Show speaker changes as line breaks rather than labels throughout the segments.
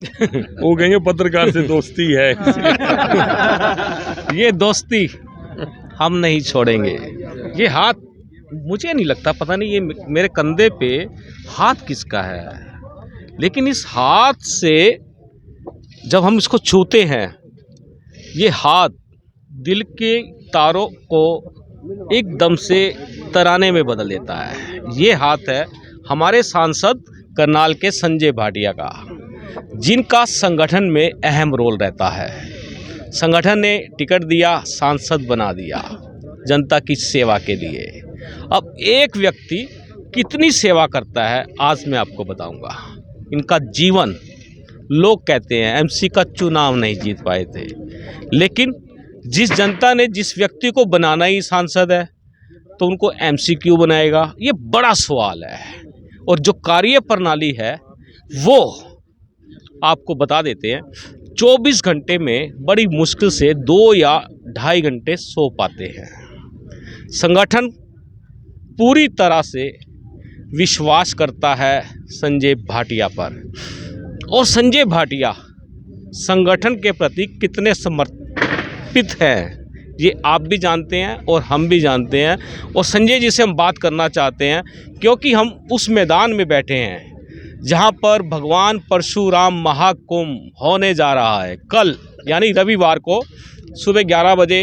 वो कहेंगे पत्रकार से दोस्ती है।
ये दोस्ती हम नहीं छोड़ेंगे। ये हाथ मुझे नहीं लगता, पता नहीं ये मेरे कंधे पे हाथ किसका है, लेकिन इस हाथ से जब हम इसको छूते हैं, ये हाथ दिल के तारों को एकदम से तराने में बदल देता है। ये हाथ है हमारे सांसद करनाल के संजय भाटिया का, जिनका संगठन में अहम रोल रहता है। संगठन ने टिकट दिया, सांसद बना दिया जनता की सेवा के लिए। अब एक व्यक्ति कितनी सेवा करता है आज मैं आपको बताऊंगा। इनका जीवन, लोग कहते हैं एमसी का चुनाव नहीं जीत पाए थे, लेकिन जिस जनता ने जिस व्यक्ति को बनाना ही सांसद है तो उनको एमसी क्यों बनाएगा, ये बड़ा सवाल है। और जो कार्य प्रणाली है वो आपको बता देते हैं। 24 घंटे में बड़ी मुश्किल से 2 या 2.5 घंटे सो पाते हैं। संगठन पूरी तरह से विश्वास करता है संजय भाटिया पर, और संजय भाटिया संगठन के प्रति कितने समर्पित हैं ये आप भी जानते हैं और हम भी जानते हैं। और संजय जी से हम बात करना चाहते हैं क्योंकि हम उस मैदान में बैठे हैं जहां पर भगवान परशुराम महाकुंभ होने जा रहा है। कल यानी रविवार को सुबह 11 बजे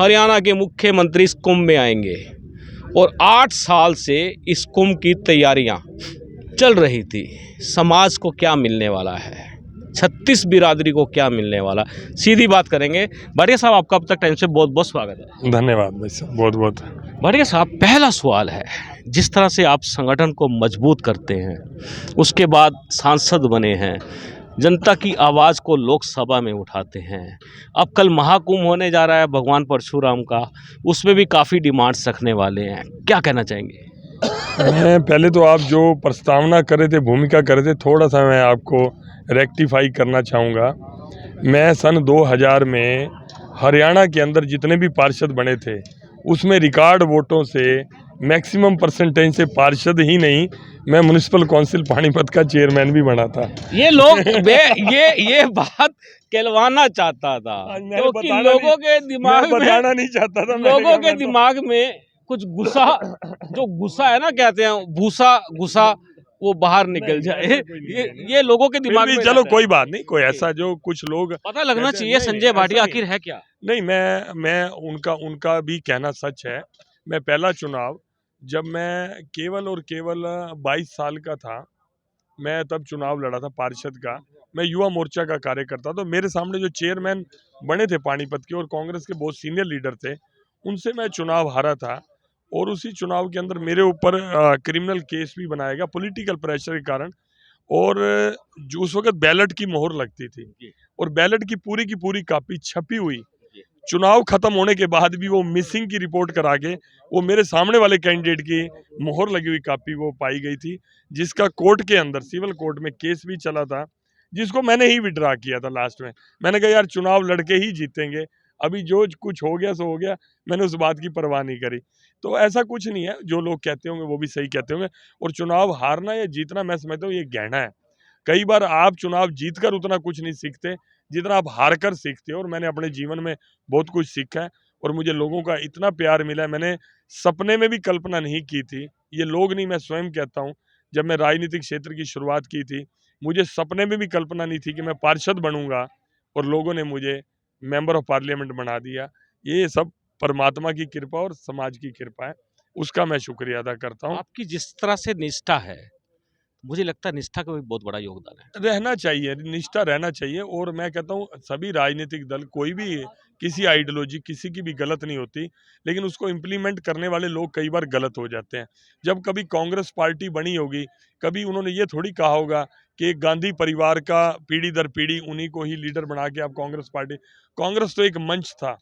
हरियाणा के मुख्यमंत्री इस कुंभ में आएंगे, और 8 साल से इस कुंभ की तैयारियां चल रही थी। समाज को क्या मिलने वाला है, 36 बिरादरी को क्या मिलने वाला, सीधी बात करेंगे। भाटिया साहब, आपका अब तक टाइम से बहुत बहुत स्वागत है।
धन्यवाद भाई साहब, बहुत बहुत।
भाटिया साहब, पहला सवाल है, जिस तरह से आप संगठन को मजबूत करते हैं, उसके बाद सांसद बने हैं, जनता की आवाज़ को लोकसभा में उठाते हैं, अब कल महाकुंभ होने जा रहा है भगवान परशुराम का, उसमें भी काफ़ी डिमांड्स रखने वाले हैं, क्या कहना चाहेंगे?
मैं पहले तो आप जो प्रस्तावना कर रहे थे, भूमिका कर रहे थे, थोड़ा सा मैं आपको रेक्टिफाई करना चाहूँगा। मैं सन 2000 में हरियाणा के अंदर जितने भी पार्षद बने थे उसमें रिकॉर्ड वोटों से मैक्सिमम परसेंटेज से पार्षद ही नहीं, मैं म्युनिसिपल काउंसिल पानीपत का चेयरमैन भी बना था।
ये लोग ये बात कहलवाना चाहता था क्योंकि लोगों के दिमाग में
बताना नहीं चाहता था,
लोगों के दिमाग में कुछ गुस्सा, जो गुस्सा है ना, कहते हैं भूसा गुस्सा, वो बाहर निकल जाए, ये लोगों के दिमाग में।
चलो कोई बात नहीं, कोई ऐसा जो कुछ लोग
पता लगना चाहिए संजय भाटिया आखिर है क्या।
नहीं, मैं उनका भी कहना सच है। मैं पहला चुनाव जब मैं केवल और केवल 22 साल का था, मैं तब चुनाव लड़ा था पार्षद का। मैं युवा मोर्चा का कार्यकर्ता, तो मेरे सामने जो चेयरमैन बने थे पानीपत के और कांग्रेस के बहुत सीनियर लीडर थे, उनसे मैं चुनाव हारा था। और उसी चुनाव के अंदर मेरे ऊपर क्रिमिनल केस भी बनाया गया पॉलिटिकल प्रेशर के कारण। और जो उस वक्त बैलेट की मोहर लगती थी और बैलेट की पूरी कॉपी छपी हुई, चुनाव खत्म होने के बाद भी वो मिसिंग की रिपोर्ट करा के वो मेरे सामने वाले कैंडिडेट की मोहर लगी हुई कॉपी वो पाई गई थी, जिसका कोर्ट के अंदर सिविल कोर्ट में केस भी चला था, जिसको मैंने ही विड्रा किया था लास्ट में। मैंने कहा यार चुनाव लड़के ही जीतेंगे, अभी जो कुछ हो गया सो हो गया, मैंने उस बात की परवाह नहीं करी। तो ऐसा कुछ नहीं है, जो लोग कहते होंगे वो भी सही कहते होंगे। और चुनाव हारना या जीतना मैं समझता हूँ ये गहना है। कई बार आप चुनाव जीतकर उतना कुछ नहीं सीखते जितना आप हार कर सीखते हो, और मैंने अपने जीवन में बहुत कुछ सीखा है। और मुझे लोगों का इतना प्यार मिला है, मैंने सपने में भी कल्पना नहीं की थी। ये लोग नहीं, मैं स्वयं कहता हूँ, जब मैं राजनीतिक क्षेत्र की शुरुआत की थी, मुझे सपने में भी कल्पना नहीं थी कि मैं पार्षद बनूंगा, और लोगों ने मुझे मेंबर ऑफ पार्लियामेंट बना दिया। ये सब परमात्मा की कृपा और समाज की कृपा है, उसका मैं शुक्रिया अदा करता हूँ।
आपकी जिस तरह से निष्ठा है, मुझे लगता है निष्ठा का भी बहुत बड़ा योगदान है।
रहना चाहिए, निष्ठा रहना चाहिए। और मैं कहता हूँ सभी राजनीतिक दल, कोई भी किसी आइडियोलॉजी किसी की भी गलत नहीं होती, लेकिन उसको इम्प्लीमेंट करने वाले लोग कई बार गलत हो जाते हैं। जब कभी कांग्रेस पार्टी बनी होगी, कभी उन्होंने ये थोड़ी कहा होगा कि गांधी परिवार का पीढ़ी दर पीढ़ी उन्हीं को ही लीडर बना के आप कांग्रेस पार्टी। कांग्रेस तो एक मंच था,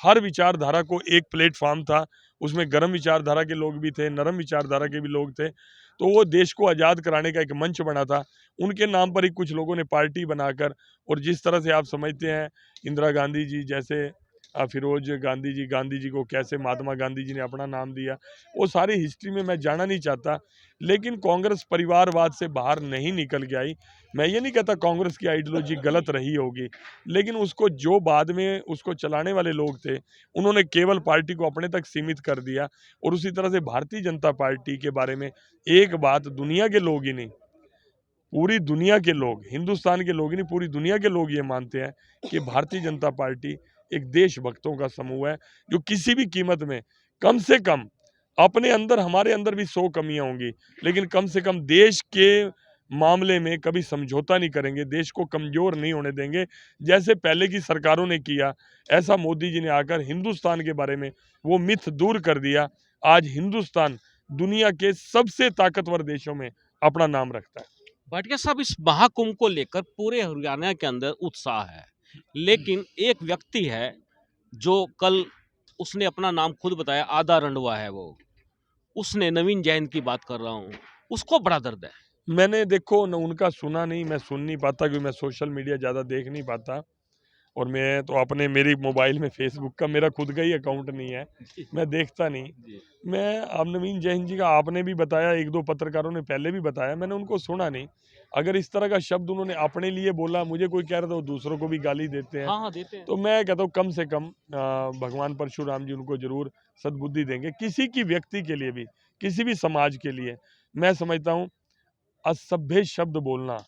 हर विचारधारा को एक प्लेटफॉर्म था, उसमें गर्म विचारधारा के लोग भी थे, नरम विचारधारा के भी लोग थे। तो वो देश को आज़ाद कराने का एक मंच बना था। उनके नाम पर ही कुछ लोगों ने पार्टी बनाकर, और जिस तरह से आप समझते हैं इंदिरा गांधी जी जैसे फिरोज गांधी जी को कैसे महात्मा गांधी जी ने अपना नाम दिया, वो सारी हिस्ट्री में मैं जाना नहीं चाहता। लेकिन कांग्रेस परिवारवाद से बाहर नहीं निकल के आई। मैं ये नहीं कहता कांग्रेस की आइडियोलॉजी गलत रही होगी, लेकिन उसको जो बाद में उसको चलाने वाले लोग थे, उन्होंने केवल पार्टी को अपने तक सीमित कर दिया। और उसी तरह से भारतीय जनता पार्टी के बारे में एक बात दुनिया के लोग ही नहीं, पूरी दुनिया के लोग, हिंदुस्तान के लोग ही नहीं, पूरी दुनिया के लोग ये मानते हैं कि भारतीय जनता पार्टी एक देशभक्तों का समूह है, जो किसी भी कीमत में कम से कम अपने अंदर, हमारे अंदर भी 100 कमियां होंगी, लेकिन कम से कम देश के मामले में कभी समझौता नहीं करेंगे, देश को कमजोर नहीं होने देंगे। जैसे पहले की सरकारों ने किया, ऐसा मोदी जी ने आकर हिंदुस्तान के बारे में वो मिथ दूर कर दिया। आज हिंदुस्तान दुनिया के सबसे ताकतवर देशों में अपना नाम रखता है।
भाटिया साहब, इस महाकुंभ को लेकर पूरे हरियाणा के अंदर उत्साह है, लेकिन एक व्यक्ति है जो कल उसने अपना नाम खुद बताया, आधा रंडवा है वो, उसने नवीन जैन की बात कर रहा हूँ, उसको बड़ा दर्द है।
मैंने देखो न उनका सुना नहीं, मैं सुन नहीं पाता क्योंकि मैं सोशल मीडिया ज़्यादा देख नहीं पाता। और मैं तो अपने मेरी मोबाइल में फेसबुक का मेरा खुद का ही अकाउंट नहीं है, मैं देखता नहीं। मैं अब नवीन जैन जी का आपने भी बताया, एक दो पत्रकारों ने पहले भी बताया, मैंने उनको सुना नहीं। अगर इस तरह का शब्द उन्होंने अपने लिए बोला, मुझे कोई कह रहा था वो दूसरों को भी गाली देते हैं,
हाँ हाँ, देते हैं।
तो मैं कहता हूँ कम से कम भगवान परशुराम जी उनको जरूर सद्बुद्धि देंगे। किसी की व्यक्ति के लिए भी, किसी भी समाज के लिए मैं समझता हूँ असभ्य शब्द बोलना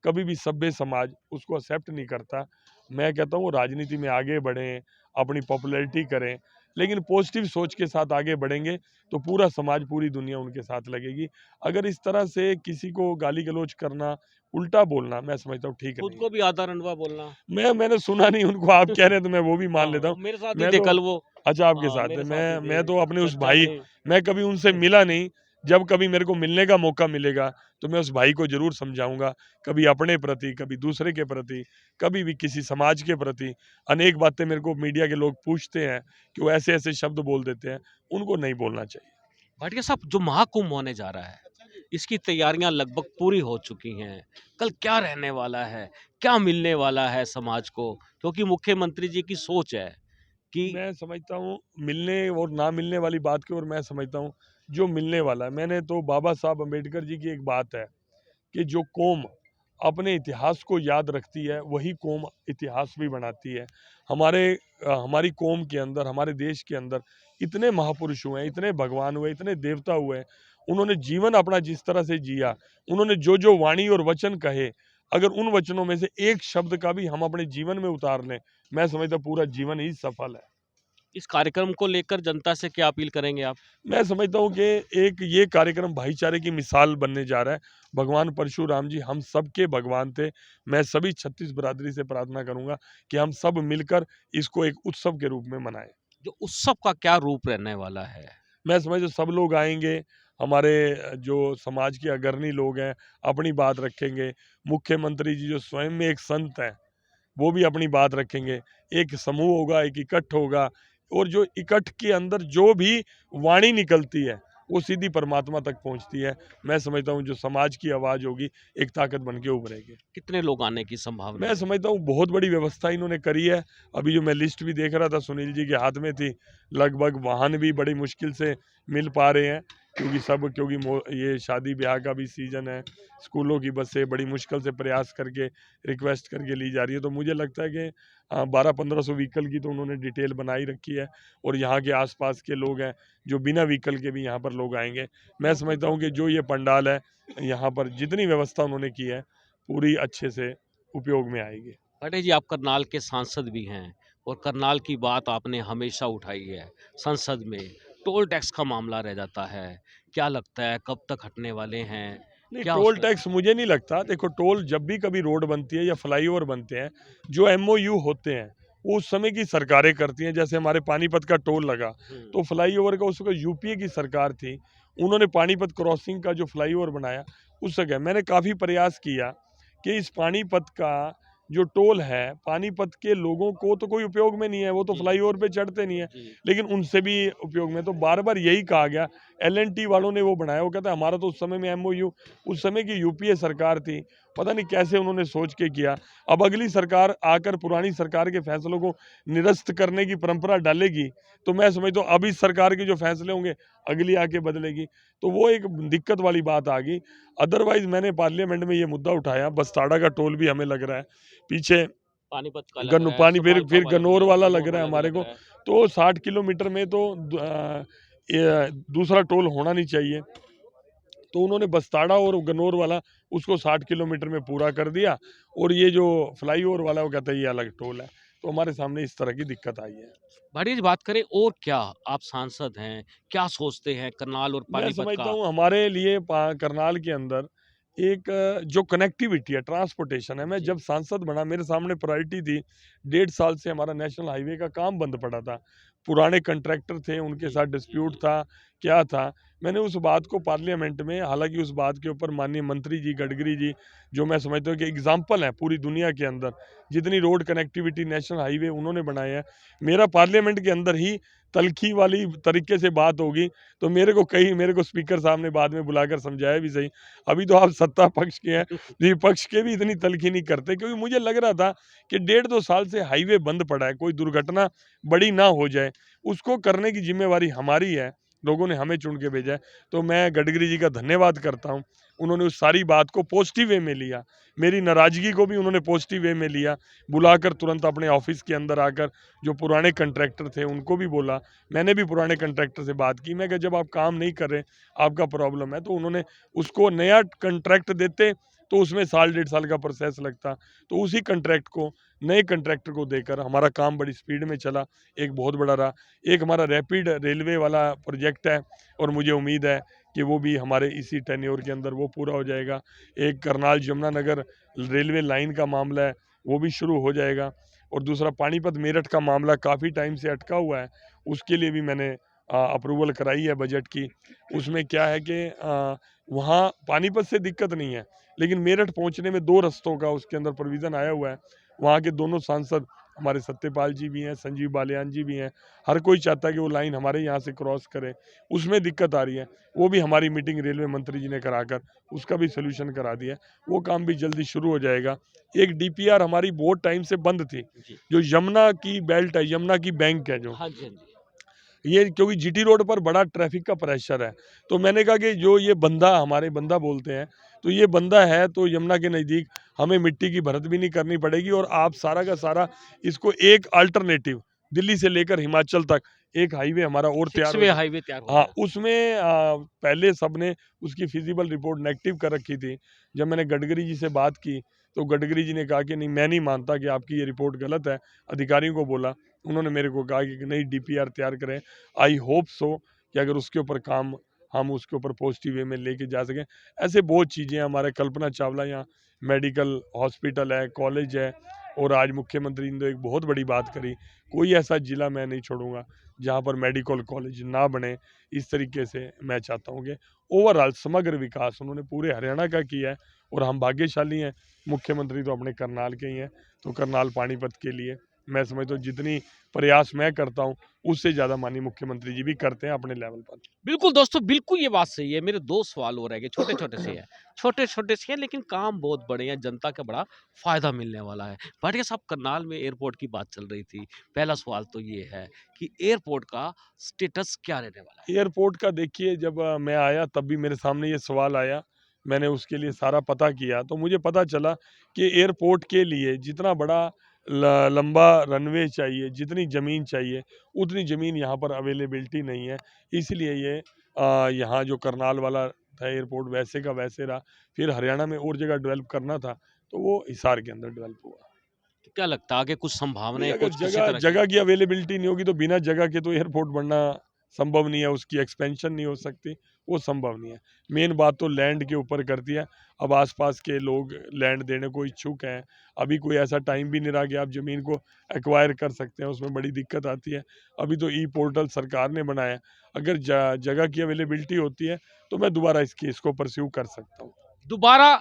कभी भी सभ्य समाज उसको एक्सेप्ट नहीं करता। मैं कहता हूँ वो राजनीति में आगे बढ़ें, अपनी पॉपुलैरिटी करें, लेकिन पॉजिटिव सोच के साथ आगे बढ़ेंगे तो पूरा समाज, पूरी दुनिया उनके साथ लगेगी। अगर इस तरह से किसी को गाली गलौज करना, उल्टा बोलना, मैं समझता हूँ ठीक
खुद
नहीं
को
है।
भी आधा रंडवा बोलना।
मैंने सुना नहीं उनको, आप कह रहे हैं तो मैं वो भी मान लेता
हाँ,
हूँ।
मेरे साथ ही
मैं
थे
तो
कल वो।
अच्छा आपके
हाँ,
साथ है,
मेरे साथ ही
मैं तो
थे,
अपने उस
चर्चा
भाई,
में।
मैं कभी उनसे मिला नहीं। जब कभी मेरे को मिलने का मौका मिलेगा तो मैं उस भाई को जरूर समझाऊंगा, कभी अपने प्रति, कभी दूसरे के प्रति, कभी भी किसी समाज के प्रति। अनेक बातें मेरे को मीडिया के लोग पूछते हैं कि वो ऐसे ऐसे शब्द बोल देते हैं, उनको नहीं बोलना चाहिए।
भाटिया साहब, जो महाकुंभ होने जा रहा है, इसकी तैयारियां लगभग पूरी हो चुकी हैं। कल क्या रहने वाला है, क्या मिलने वाला है समाज को? क्योंकि मुख्यमंत्री जी की सोच है कि
मैं समझता हूँ मिलने और ना मिलने वाली बात की, और मैं समझता हूँ जो मिलने वाला है, मैंने तो बाबा साहब अम्बेडकर जी की एक बात है कि जो कौम अपने इतिहास को याद रखती है वही कौम इतिहास भी बनाती है। हमारी कौम के अंदर, हमारे देश के अंदर इतने महापुरुष हुए हैं, इतने भगवान हुए, इतने देवता हुए हैं। उन्होंने जीवन अपना जिस तरह से जिया, उन्होंने जो जो वाणी और वचन कहे, अगर उन वचनों में से एक शब्द का भी हम अपने जीवन में उतार लें, मैं समझता हूँ पूरा जीवन ही सफल है।
इस कार्यक्रम को लेकर जनता से क्या अपील करेंगे आप?
मैं समझता हूँ कि एक ये कार्यक्रम भाईचारे की मिसाल बनने जा रहा है। भगवान परशुराम जी हम सबके भगवान थे। मैं सभी छत्तीस बिरादरी से प्रार्थना करूँगा कि हम सब मिलकर इसको एक उत्सव के रूप में मनाएं।
जो उत्सव का क्या रूप रहने वाला है?
मैं समझता हूँ सब लोग आएंगे, हमारे जो समाज के अग्रणी लोग हैं अपनी बात रखेंगे। मुख्यमंत्री जी जो स्वयं में एक संत हैं, वो भी अपनी बात रखेंगे। एक समूह होगा, एक इकट्ठ होगा, और जो इकट्ठ के अंदर जो भी वाणी निकलती है वो सीधी परमात्मा तक पहुंचती है। मैं समझता हूँ जो समाज की आवाज़ होगी एक ताकत बन के उभरेगी।
कितने लोग आने की संभावना
मैं
है?
समझता हूँ बहुत बड़ी व्यवस्था इन्होंने करी है। अभी जो मैं लिस्ट भी देख रहा था सुनील जी के हाथ में थी, लगभग वाहन भी बड़ी मुश्किल से मिल पा रहे हैं क्योंकि ये शादी ब्याह का भी सीजन है। स्कूलों की बसें बड़ी मुश्किल से प्रयास करके, रिक्वेस्ट करके ली जा रही है। तो मुझे लगता है कि 1200-1500 व्हीकल की तो उन्होंने डिटेल बनाई रखी है, और यहाँ के आसपास के लोग हैं जो बिना व्हीकल के भी यहाँ पर लोग आएंगे। मैं समझता हूँ कि जो ये पंडाल है, यहाँ पर जितनी व्यवस्था उन्होंने की है पूरी अच्छे से उपयोग में आएगी।
भाटिया जी, आप करनाल के सांसद भी हैं और करनाल की बात आपने हमेशा उठाई है संसद में। टोल टैक्स का मामला रह जाता है, क्या लगता है कब तक हटने वाले हैं?
नहीं,
क्या
टोल
उसमें
टैक्स मुझे नहीं लगता। देखो, टोल जब भी कभी रोड बनती है या फ्लाईओवर बनते हैं, जो एमओयू होते हैं वो उस समय की सरकारें करती हैं। जैसे हमारे पानीपत का टोल लगा तो फ्लाईओवर का उसका यूपीए की सरकार थी, उन्होंने पानीपत क्रॉसिंग का जो फ्लाईओवर बनाया उस जगह मैंने काफ़ी प्रयास किया कि इस पानीपत का जो टोल है, पानीपत के लोगों को तो कोई उपयोग में नहीं है, वो तो
जी,
फ्लाईओवर पे चढ़ते नहीं है,
जी।
लेकिन उनसे भी उपयोग में। तो बार बार यही कहा गया, एलएनटी वालों ने वो बनाया, वो कहता है हमारा तो उस समय में एमओयू, उस समय की यूपीए सरकार थी, पता नहीं कैसे उन्होंने सोच के किया। अब अगली सरकार आकर पुरानी सरकार के फैसलों को निरस्त करने की परंपरा डालेगी, तो मैं समझता हूँ अब इस सरकार के जो फैसले होंगे अगली आके बदलेगी। तो वो एक दिक्कत वाली बात आ गई। अदरवाइज मैंने पार्लियामेंट में ये मुद्दा उठाया, बस्ताड़ा का टोल भी हमें लग रहा है पीछे,
पानीपत का लग रहा है,
पानी
सुमालपा
फिर
वाला
गन्नौर वाला लग
गन्नौर
रहा है
वाला भी
हमारे
लग
को।
रहा है।
तो 60 किलोमीटर में तो दूसरा टोल होना नहीं चाहिए। तो उन्होंने बस्ताड़ा और गन्नौर वाला उसको 60 किलोमीटर में पूरा कर दिया, और ये जो फ्लाईओवर वाला वो कहता है ये अलग टोल है। तो हमारे सामने इस तरह की दिक्कत आई है।
भाटिया जी, बात करें और क्या, आप सांसद हैं, क्या सोचते हैं करनाल और
मैं
पानीपत
समझता
का?
हूँ हमारे लिए करनाल के अंदर एक जो कनेक्टिविटी है, ट्रांसपोर्टेशन है। मैं
जी।
जब सांसद बना मेरे सामने प्रायोरिटी थी, 1.5 साल से हमारा नेशनल हाईवे का काम बंद पड़ा था। पुराने कंट्रैक्टर थे, उनके
जी,
साथ डिस्प्यूट था, क्या था। मैंने उस बात को पार्लियामेंट में, हालांकि उस बात के ऊपर माननीय मंत्री जी गडकरी जी, जो मैं समझता हूँ कि एग्जाम्पल है पूरी दुनिया के अंदर, जितनी रोड कनेक्टिविटी नेशनल हाईवे उन्होंने बनाए हैं। मेरा पार्लियामेंट के अंदर ही तलखी वाली तरीके से बात होगी, तो मेरे को स्पीकर साहब ने बाद में बुलाकर समझाया भी सही। अभी तो आप सत्ता पक्ष के हैं, विपक्ष के भी इतनी तलखी नहीं करते, क्योंकि मुझे लग रहा था कि 1.5-2 साल से हाईवे बंद पड़ा है, कोई दुर्घटना बड़ी ना हो जाए। उसको करने की जिम्मेवारी हमारी है, लोगों ने हमें चुन के भेजा है। तो मैं गडकरी जी का धन्यवाद करता हूँ, उन्होंने उस सारी बात को पॉजिटिव वे में लिया। मेरी नाराजगी को भी उन्होंने पॉजिटिव वे में लिया, बुलाकर तुरंत अपने ऑफिस के अंदर आकर जो पुराने कंट्रैक्टर थे उनको भी बोला। मैंने भी पुराने कंट्रैक्टर से बात की, मैं कहा जब आप काम नहीं कर रहे, आपका प्रॉब्लम है, तो उन्होंने उसको नया कंट्रैक्ट देते तो उसमें साल 1.5 साल का प्रोसेस लगता। तो उसी कंट्रैक्ट को नए कंट्रैक्टर को देकर हमारा काम बड़ी स्पीड में चला, एक बहुत बड़ा रहा। एक हमारा रैपिड रेलवे वाला प्रोजेक्ट है, और मुझे उम्मीद है कि वो भी हमारे इसी टेन्योर के अंदर वो पूरा हो जाएगा। एक करनाल यमुनानगर रेलवे लाइन का मामला है, वो भी शुरू हो जाएगा। और दूसरा पानीपत मेरठ का मामला काफ़ी टाइम से अटका हुआ है, उसके लिए भी मैंने अप्रूवल कराई है बजट की। उसमें क्या है कि वहाँ पानीपत से दिक्कत नहीं है, लेकिन मेरठ पहुँचने में 2 रास्तों का उसके अंदर प्रोविज़न आया हुआ है। वहाँ के दोनों सांसद हमारे सत्यपाल जी भी हैं, संजीव बालियान जी भी हैं। हर कोई चाहता है कि वो लाइन हमारे यहाँ से क्रॉस करे, उसमें दिक्कत आ रही है। वो भी हमारी मीटिंग रेलवे मंत्री जी ने कराकर उसका भी सॉल्यूशन करा दिया है। वो काम भी जल्दी शुरू हो जाएगा। एक डीपीआर हमारी बहुत टाइम से बंद थी,
जी।
जो यमुना की बेल्ट है, यमुना की बैंक है जो,
हाँ जी, हाँ जी।
ये क्योंकि जीटी रोड पर बड़ा ट्रैफिक का प्रेशर है, तो मैंने कहा कि जो ये बंदा, हमारे बंदा बोलते हैं, तो ये बंदा है तो यमुना के नज़दीक हमें मिट्टी की भरत भी नहीं करनी पड़ेगी, और आप सारा का सारा इसको एक अल्टरनेटिव दिल्ली से लेकर हिमाचल तक एक हाईवे हमारा और तैयार
6
हो
वे
जाए।
हाईवे तैयार हो
हाँ,
जाएगा।
उसमें पहले सबने उसकी फिजिबल रिपोर्ट नेगेटिव कर रखी थी। जब मैंने गडकरी जी से बात की, तो गडकरी जी ने कहा कि नहीं, मैं नहीं मानता कि आपकी ये रिपोर्ट गलत है। अधिकारियों को बोला, उन्होंने मेरे को कहा कि नहीं, डीपीआर तैयार करें। आई होप सो कि अगर उसके ऊपर काम हम उसके ऊपर पॉजिटिव वे में लेके जा सकें। ऐसे बहुत चीज़ें हैं हमारे, कल्पना चावला यहाँ मेडिकल हॉस्पिटल है, कॉलेज है, और आज मुख्यमंत्री ने तो एक बहुत बड़ी बात करी, कोई ऐसा ज़िला मैं नहीं छोड़ूंगा जहाँ पर मेडिकल कॉलेज ना बने। इस तरीके से मैं चाहता हूँ कि ओवरऑल समग्र विकास उन्होंने पूरे हरियाणा का किया है, और हम भाग्यशाली हैं, मुख्यमंत्री तो अपने करनाल के ही हैं। तो करनाल पानीपत के लिए मैं समझता हूँ जितनी प्रयास मैं करता हूँ, उससे ज़्यादा माननीय मुख्यमंत्री जी भी करते हैं अपने लेवल पर।
बिल्कुल दोस्तों, बिल्कुल ये बात सही है। मेरे 2 सवाल और रह गए, छोटे-छोटे से हैं। छोटे-छोटे से हैं लेकिन काम बहुत बड़े हैं, जनता का बड़ा फ़ायदा मिलने वाला है। भाटिया साहब, करनाल में एयरपोर्ट की बात चल रही थी। पहला सवाल तो ये है कि एयरपोर्ट का स्टेटस क्या रहने वाला है?
एयरपोर्ट का देखिए, जब मैं आया तब भी मेरे सामने ये सवाल आया, मैंने उसके लिए सारा पता किया, तो मुझे पता चला कि एयरपोर्ट के लिए जितना बड़ा लंबा रनवे चाहिए, जितनी ज़मीन चाहिए, उतनी ज़मीन यहाँ पर अवेलेबिलिटी नहीं है। इसलिए ये यहाँ जो करनाल वाला था एयरपोर्ट, वैसे का वैसे रहा। फिर हरियाणा में और जगह डेवलप करना था, तो वो हिसार के अंदर डेवलप हुआ।
तो क्या लगता है आगे कुछ
नहीं,
संभावनाएँ
अगर
कुछ किसी
जगह
तरह की?
जगह की अवेलेबिलिटी नहीं होगी, तो बिना जगह के तो एयरपोर्ट बनना संभव नहीं है, उसकी एक्सपेंशन नहीं हो सकती, वो संभव नहीं है। मेन बात तो लैंड के ऊपर करती है। अब आसपास के लोग लैंड देने को इच्छुक हैं। अभी कोई ऐसा टाइम भी नहीं रहा कि आप ज़मीन को एक्वायर कर सकते हैं, उसमें बड़ी दिक्कत आती है। अभी तो ई पोर्टल सरकार ने बनाया है। अगर जगह की अवेलेबिलिटी होती है, तो मैं दोबारा इस केस को परस्यू कर सकता हूँ।
दोबारा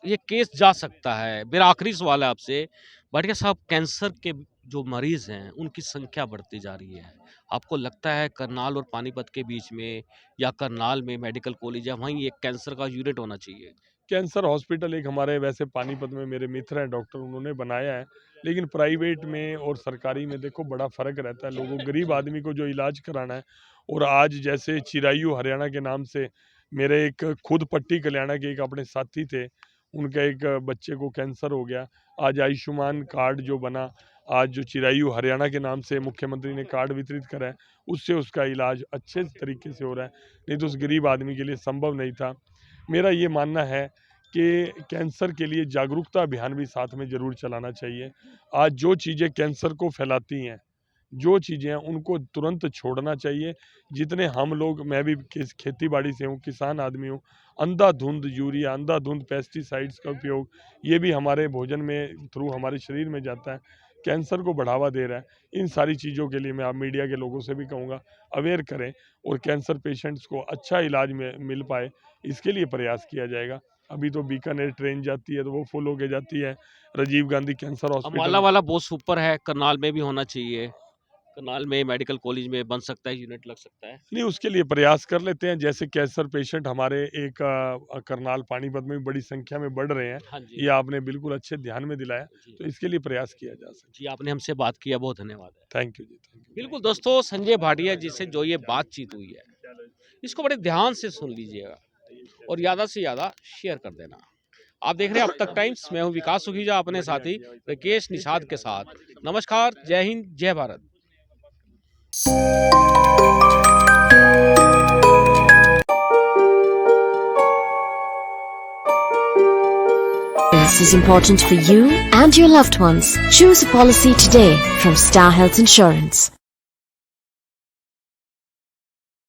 ये केस जा सकता है। मेरा आखिरी सवाल है आपसे, भाटिया साहब, कैंसर के जो मरीज़ हैं, उनकी संख्या बढ़ती जा रही है। आपको लगता है करनाल और पानीपत के बीच में या करनाल में मेडिकल कॉलेज है, वहीं एक कैंसर का यूनिट होना चाहिए?
कैंसर हॉस्पिटल एक हमारे वैसे पानीपत में मेरे मित्र हैं डॉक्टर, उन्होंने बनाया है, लेकिन प्राइवेट में और सरकारी में देखो बड़ा फ़र्क रहता है। लोगों गरीब आदमी को जो इलाज कराना है, और आज जैसे चिरायु हरियाणा के नाम से मेरे एक खुद पट्टी कल्याणा के एक अपने साथी थे, उनका एक बच्चे को कैंसर हो गया। आज आयुष्मान कार्ड जो बना, आज जो चिरायु हरियाणा के नाम से मुख्यमंत्री ने कार्ड वितरित करा है, उससे उसका इलाज अच्छे तरीके से हो रहा है, नहीं तो उस गरीब आदमी के लिए संभव नहीं था। मेरा ये मानना है कि कैंसर के लिए जागरूकता अभियान भी साथ में ज़रूर चलाना चाहिए। आज जो चीज़ें कैंसर को फैलाती हैं, जो चीज़ें हैं उनको तुरंत छोड़ना चाहिए। जितने हम लोग, मैं भी खेती बाड़ी से हूँ, किसान आदमी हूँ, अंधाधुंध यूरिया, अंधाधुंध पेस्टिसाइड्स का उपयोग, ये भी हमारे भोजन में थ्रू हमारे शरीर में जाता है, कैंसर को बढ़ावा दे रहा है। इन सारी चीज़ों के लिए मैं आप मीडिया के लोगों से भी कहूँगा, अवेयर करें और कैंसर पेशेंट्स को अच्छा इलाज में मिल पाए, इसके लिए प्रयास किया जाएगा। अभी तो बीकानेर ट्रेन जाती है तो वो फुल होके जाती है। राजीव गांधी कैंसर
अम्बाला
हॉस्पिटल,
वाला बहुत सुपर है, करनाल में भी होना चाहिए। करनाल में मेडिकल कॉलेज में बन सकता है, यूनिट लग सकता है।
नहीं उसके लिए प्रयास कर लेते हैं। जैसे कैंसर पेशेंट हमारे एक करनाल पानीपत में बड़ी संख्या में बढ़ रहे हैं,
हाँ जी।
ये आपने बिल्कुल अच्छे ध्यान में दिलाया,
जी,
तो इसके लिए प्रयास किया जा सकता
जी आपने हमसे बात किया, बहुत धन्यवाद है।
है। Thank you ji, thank you.
बिल्कुल दोस्तों, संजय भाटिया जी से जो ये बातचीत हुई है, इसको बड़े ध्यान से सुन लीजिएगा और ज़्यादा से ज़्यादा शेयर कर देना। आप देख रहे हैं अब तक टाइम्स, मैं हूँ विकास सुखीजा अपने साथी राकेश निषाद के साथ। नमस्कार, जय हिंद, जय Bharat.
This is important for you and your loved ones. Choose a policy today from Star Health Insurance.